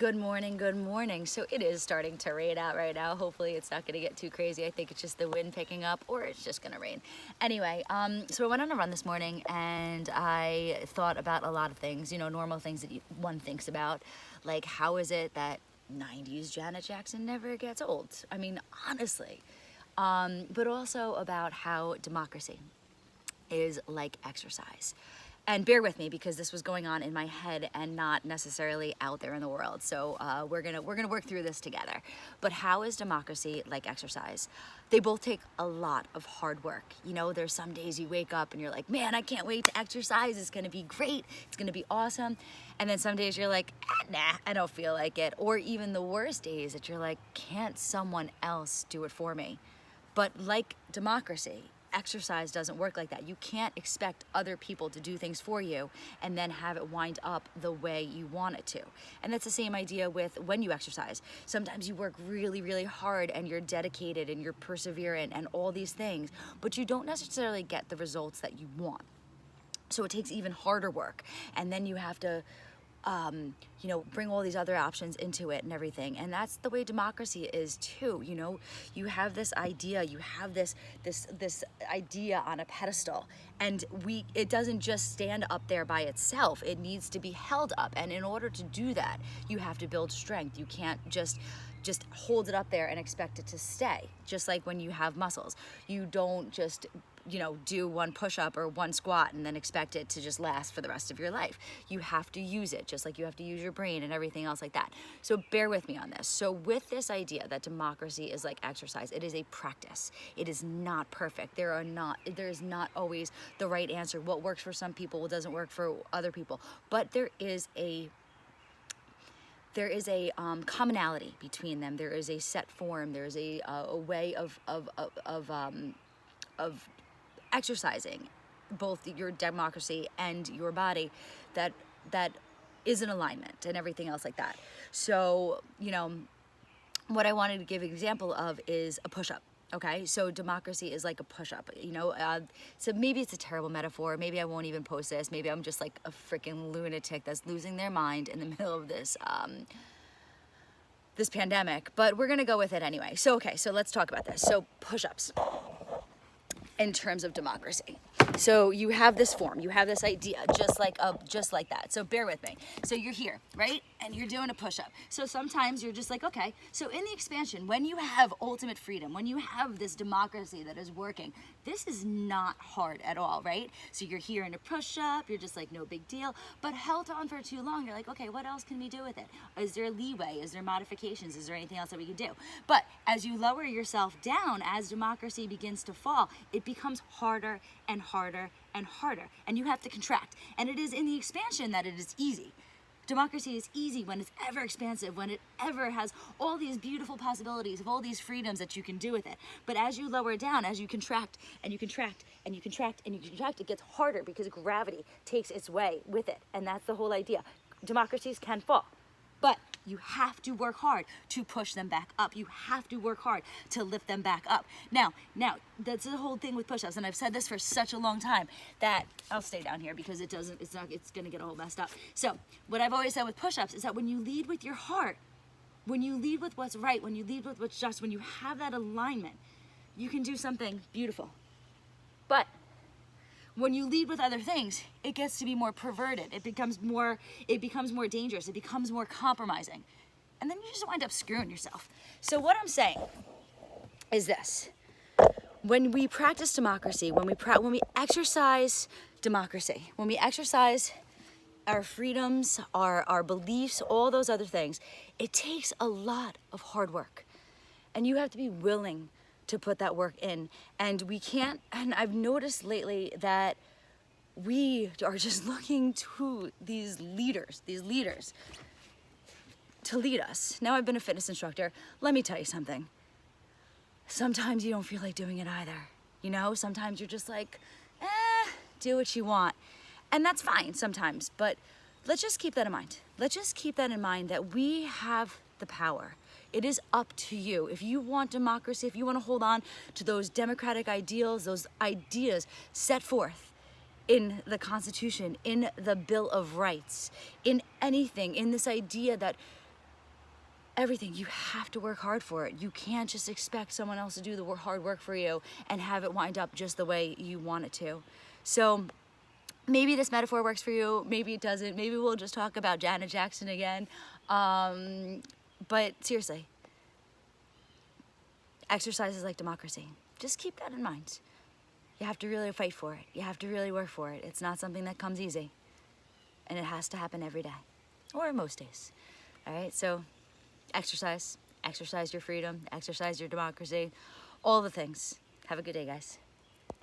Good morning, good morning. So it is starting to rain out right now. Hopefully it's not gonna get too crazy. I think it's just the wind picking up, or it's just gonna rain. Anyway, so I went on a run this morning and I thought about a lot of things, normal things that one thinks about, like how is it that 90s Janet Jackson never gets old? I mean, honestly. But also about how democracy is like exercise. And bear with me because this was going on in my head and not necessarily out there in the world. So we're gonna work through this together. But how is democracy like exercise? They both take a lot of hard work. There's some days you wake up and you're like, man, I can't wait to exercise. It's gonna be great. It's gonna be awesome. And then some days you're like, nah, I don't feel like it. Or even the worst days that you're like, can't someone else do it for me? But like democracy, exercise doesn't work like that. You can't expect other people to do things for you and then have it wind up the way you want it to. And that's the same idea with when you exercise. Sometimes you work really, really hard and you're dedicated and you're perseverant and all these things, but you don't necessarily get the results that you want. So it takes even harder work. And then you have to bring all these other options into it and everything. And that's the way democracy is too. You have this idea, you have this idea on a pedestal, and it doesn't just stand up there by itself. It needs to be held up. And in order to do that, you have to build strength. You can't just hold it up there and expect it to stay. Just like when you have muscles, you don't just do one push-up or one squat and then expect it to just last for the rest of your life. You have to use it, just like you have to use your brain and everything else like that. So bear with me on this. So with this idea that democracy is like exercise, it is a practice. It is not perfect. There is not always the right answer. What works for some people doesn't work for other people. But there is a commonality between them. There is a set form. There is a way of exercising both your democracy and your body that is in alignment and everything else like that. So, what I wanted to give an example of is a push-up. Okay, so democracy is like a push-up, so maybe it's a terrible metaphor. Maybe I won't even post this. Maybe I'm just like a freaking lunatic that's losing their mind in the middle of this this pandemic, but we're gonna go with it anyway. So, okay, so let's talk about this. So push-ups in terms of democracy. So you have this form, you have this idea, just like that. So bear with me. So you're here, right? And you're doing a push-up. So sometimes you're just like, okay. So in the expansion, when you have ultimate freedom, when you have this democracy that is working, this is not hard at all, right? So you're here in a push-up, you're just like, no big deal, but held on for too long, you're like, okay, what else can we do with it? Is there leeway? Is there modifications? Is there anything else that we can do? But as you lower yourself down, as democracy begins to fall, it becomes harder and harder and harder, and you have to contract. And it is in the expansion that it is easy. Democracy is easy when it's ever expansive, when it ever has all these beautiful possibilities of all these freedoms that you can do with it. But as you lower down, as you contract and you contract and you contract and you contract, it gets harder because gravity takes its way with it. And that's the whole idea. Democracies can fall, but you have to work hard to push them back up. You have to work hard to lift them back up. Now, that's the whole thing with push-ups, and I've said this for such a long time that I'll stay down here because it's gonna get all messed up. So what I've always said with push-ups is that when you lead with your heart, when you lead with what's right, when you lead with what's just, when you have that alignment, you can do something beautiful. But when you lead with other things, it gets to be more perverted. It becomes more dangerous. It becomes more compromising. And then you just wind up screwing yourself. So what I'm saying is this. When we practice democracy, when we exercise democracy, when we exercise our freedoms, our beliefs, all those other things, it takes a lot of hard work. And you have to be willing to put that work in. And we can't, and I've noticed lately that we are just looking to these leaders to lead us. Now I've been a fitness instructor. Let me tell you something. Sometimes you don't feel like doing it either. Sometimes you're just like, do what you want. And that's fine sometimes, but let's just keep that in mind. Let's just keep that in mind that we have the power. It is up to you. If you want democracy, if you want to hold on to those democratic ideals, those ideas set forth in the Constitution, in the Bill of Rights, in anything, in this idea that everything. You have to work hard for it. You can't just expect someone else to do the hard work for you and have it wind up just the way you want it to. So maybe this metaphor works for you, maybe it doesn't. Maybe we'll just talk about Janet Jackson again. But seriously, exercise is like democracy. Just keep that in mind. You have to really fight for it. You have to really work for it. It's not something that comes easy. And it has to happen every day, or most days. All right, so exercise your freedom, exercise your democracy, all the things. Have a good day, guys.